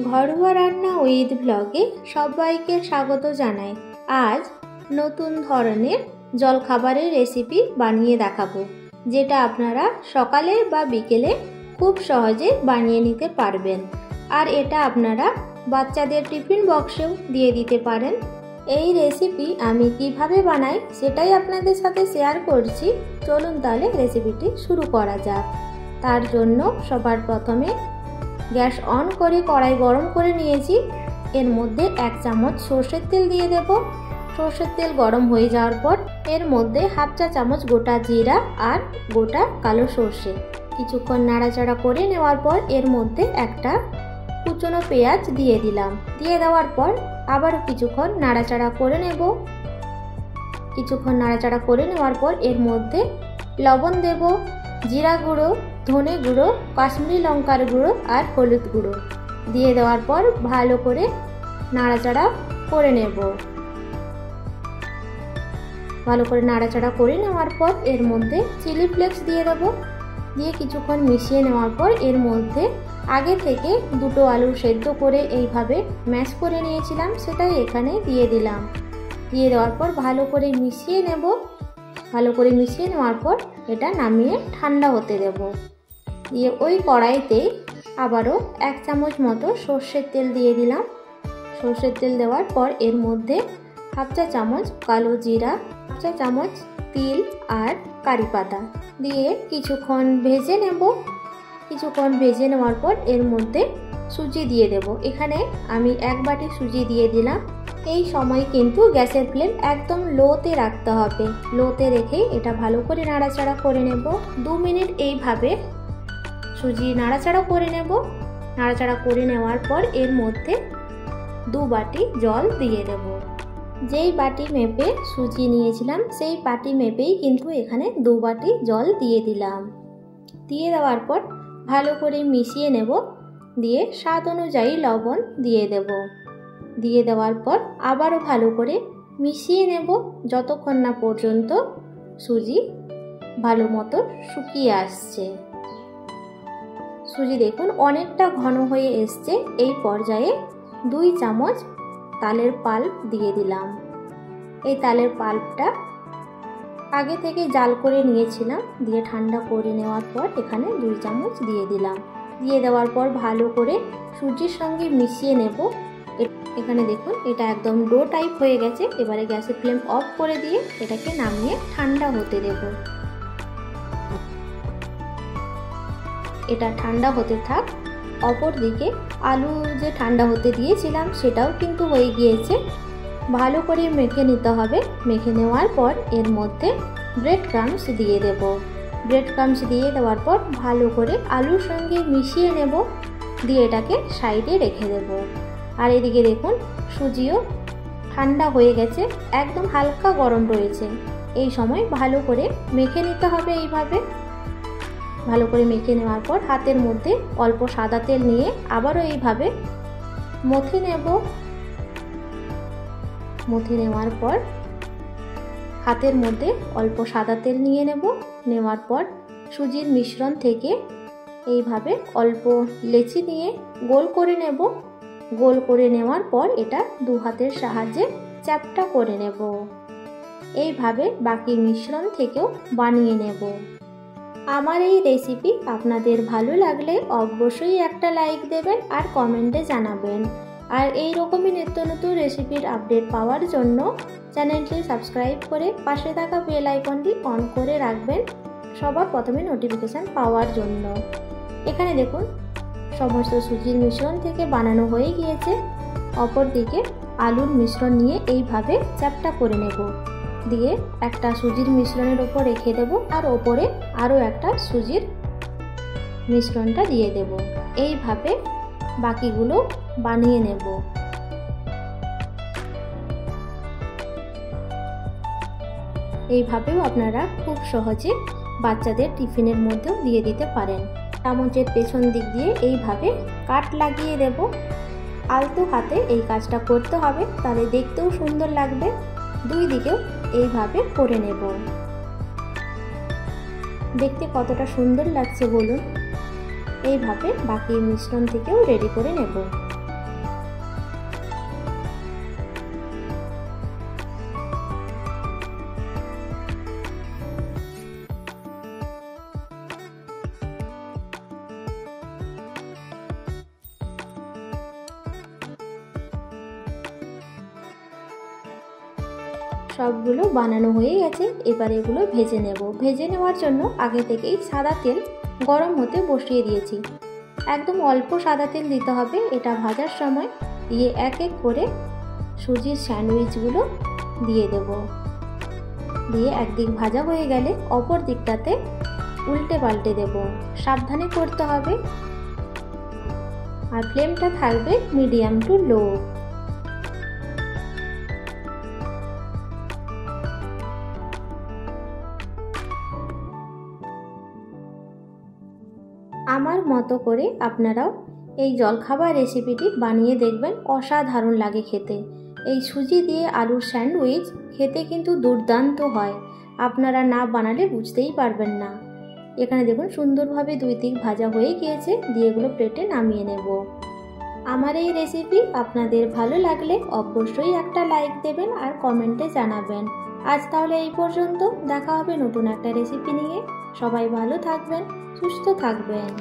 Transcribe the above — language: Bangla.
ঘরোয়া রান্না উইথ ব্লগে সবাইকে স্বাগত জানাই। আজ নতুন ধরনের জলখাবারের রেসিপি বানিয়ে দেখাবো, যেটা আপনারা সকালে বা বিকেলে খুব সহজে বানিয়ে নিতে পারবেন। আর এটা আপনারা বাচ্চাদের টিফিন বক্সেও দিয়ে দিতে পারেন। এই রেসিপি আমি কিভাবে বানাই সেটাই আপনাদের সাথে শেয়ার করছি। চলুন তাহলে রেসিপিটি শুরু করা যাক। তার জন্য সবার প্রথমে গ্যাস অন করে কড়াই গরম করে নিয়েছি। এর মধ্যে 1 চামচ সর্ষের তেল দিয়ে দেব। সর্ষের তেল গরম হয়ে যাওয়ার পর এর মধ্যে 1/2 চা চামচ গোটা জিরা আর গোটা কালো সর্ষে কিছুক্ষণ নাড়াচাড়া করে নেওয়ার পর এর মধ্যে একটা কুচনো পেঁয়াজ দিয়ে দিলাম। দিয়ে দেওয়ার পর আবারও কিছুক্ষণ নাড়াচাড়া করে নেব। কিছুক্ষণ নাড়াচাড়া করে নেওয়ার পর এর মধ্যে লবণ দেব, জিরা গুঁড়ো, ধনে গুঁড়ো, কাশ্মীরি লঙ্কার গুঁড়ো আর হলুদ গুঁড়ো দিয়ে দেওয়ার পর ভালো করে নাড়াচাড়া করে নেব। ভালো করে নাড়াচাড়া করে নেওয়ার পর এর মধ্যে চিলি ফ্লেক্স দিয়ে দেব। দিয়ে কিছুক্ষণ মিশিয়ে নেওয়ার পর এর মধ্যে আগে থেকে 2টো আলু সেদ্ধ করে এইভাবে ম্যাশ করে নিয়েছিলাম, সেটাই এখানে দিয়ে দিলাম। দিয়ে দেওয়ার পর ভালো করে মিশিয়ে নেব। ভালো করে মিশিয়ে নেওয়ার পর এটা নামিয়ে ঠান্ডা হতে দেব। দিয়ে ওই কড়াইতে আবারও 1 চামচ মতো সর্ষের তেল দিয়ে দিলাম। সর্ষের তেল দেওয়ার পর এর মধ্যে 1/2 চা চামচ কালো জিরা, 1 চা চামচ তিল আর কারি পাতা দিয়ে কিছুক্ষণ ভেজে নেব। কিছুক্ষণ ভেজে নেওয়ার পর এর মধ্যে সুজি দিয়ে দেব। এখানে আমি 1 বাটি সুজি দিয়ে দিলাম। এই সময় কিন্তু গ্যাসের ফ্লেম একদম লোতে রাখতে হবে। লোতে রেখে এটা ভালো করে নাড়াচাড়া করে নেব। 2 মিনিট এইভাবে সুজি নাড়াচাড়া করে নেব। নাড়াচাড়া করে নেওয়ার পর এর মধ্যে 2 বাটি জল দিয়ে দেব। যেই বাটি মেপে সুজি নিয়েছিলাম সেই বাটি মেপেই কিন্তু এখানে 2 বাটি জল দিয়ে দিলাম। দিয়ে দেওয়ার পর ভালো করে মিশিয়ে নেব। দিয়ে স্বাদ অনুযায়ী লবণ দিয়ে দেব। দিয়ে দেওয়ার পর আবারও ভালো করে মিশিয়ে নেব যতক্ষণ না পর্যন্ত সুজি ভালো মতো শুকিয়ে আসছে। সুজি দেখুন অনেকটা ঘন হয়ে এসছে। এই পর্যায়ে 2 চামচ তালের পাল্প দিয়ে দিলাম। এই তালের পাল্পটা আগে থেকে জাল করে নিয়েছিলাম, দিয়ে ঠান্ডা করে নেওয়ার পর এখানে 2 চামচ দিয়ে দিলাম। দিয়ে দেওয়ার পর ভালো করে সুজির সঙ্গে মিশিয়ে নেব। এখানে দেখুন এটা একদম ডো টাইপ হয়ে গেছে। এবারে গ্যাসের ফ্লেম অফ করে দিয়ে এটাকে নামিয়ে ঠান্ডা হতে দেব। এটা ঠান্ডা হতে থাক। অপর দিকে আলু যে ঠান্ডা হতে দিয়েছিলাম সেটাও কিন্তু হয়ে গিয়েছে। ভালো করে মেখে নিতে হবে। মেখে নেওয়ার পর এর মধ্যে ব্রেড ক্রাম্বস দিয়ে দেব। ব্রেড ক্রাম্বস দিয়ে দেওয়ার পর ভালো করে আলুর সঙ্গে মিশিয়ে নেব। দিয়ে এটাকে সাইডে রেখে দেব। আর এদিকে দেখুন সুজিও ঠান্ডা হয়ে গেছে, একদম হালকা গরম রয়েছে। এই সময় ভালো করে মেখে নিতে হবে। এইভাবে ভালো করে মেখে নেওয়ার পর হাতের মধ্যে অল্প সাদা তেল নিয়ে আবারও এইভাবে মথে নেব। মথে নেওয়ার পর হাতের মধ্যে অল্প সাদা তেল নিয়ে নেব। নেওয়ার পর সুজির মিশ্রণ থেকে এইভাবে অল্প লেচি নিয়ে গোল করে নেব। গোল করে নেওয়ার পর এটা 2 হাতের সাহায্যে চ্যাপ্টা করে নেব। এইভাবে বাকি মিশ্রণ থেকেও বানিয়ে নেব। আমার এই রেসিপি আপনাদের ভালো লাগলে অবশ্যই একটা লাইক দেবেন আর কমেন্টে জানাবেন। আর এই রকমই নিত্য নতুন রেসিপির আপডেট পাওয়ার জন্য চ্যানেলটি সাবস্ক্রাইব করে পাশে থাকা বেল আইকনটি অন করে রাখবেন সবার প্রথমে নোটিফিকেশান পাওয়ার জন্য। এখানে দেখুন সমস্ত সুজির মিশ্রণ থেকে বানানো হয়ে গিয়েছে। অপর দিকে আলুর মিশ্রণ নিয়ে এইভাবে চ্যাপ্টা করে নেব। দিয়ে একটা সুজির মিশ্রণের ওপর রেখে দেব আর ওপরে আরও একটা সুজির মিশ্রণটা দিয়ে দেব। এইভাবে বাকিগুলো বানিয়ে নেব। এইভাবেও আপনারা খুব সহজে বাচ্চাদের টিফিনের মধ্যেও দিয়ে দিতে পারেন। চামচের পেছন দিক দিয়ে এইভাবে কাট লাগিয়ে দেব। আলতো হাতে এই কাজটা করতে হবে, তাহলে দেখতেও সুন্দর লাগবে। 2 দিকেও এইভাবে করে নেব। দেখতে কতটা সুন্দর লাগছে বলুন। এইভাবে বাকি মিশ্রণ থেকেও রেডি করে নেব। সবগুলো বানানো হয়ে গেছে। এবার এগুলো ভেজে নেব। ভেজে নেওয়ার জন্য আগে থেকেই সাদা তেল গরম হতে বসিয়ে দিয়েছি। একদম অল্প সাদা তেল দিতে হবে এটা ভাজার সময়। দিয়ে এক এক করে সুজির স্যান্ডউইচগুলো দিয়ে দেব। দিয়ে একদিক ভাজা হয়ে গেলে অপর দিকটাতে উল্টে পাল্টে দেব। সাবধানে করতে হবে আর ফ্লেমটা থাকবে মিডিয়াম টু লো। আমার মতো করে আপনারাও এই জলখাবার রেসিপিটি বানিয়ে দেখবেন, অসাধারণ লাগে খেতে। এই সুজি দিয়ে আলুর স্যান্ডউইচ খেতে কিন্তু দুর্দান্ত হয়, আপনারা না বানালে বুঝতেই পারবেন না। এখানে দেখুন সুন্দরভাবে দুই দিক ভাজা হয়ে গিয়েছে। দিয়ে এগুলো প্লেটে নামিয়ে নেব। আমার এই রেসিপি আপনাদের ভালো লাগলে অবশ্যই একটা লাইক দেবেন আর কমেন্টে জানাবেন। আজ তাহলে এই পর্যন্ত, দেখা হবে নতুন একটা রেসিপি নিয়ে। সবাই ভালো থাকবেন, সুস্থ থাকবেন।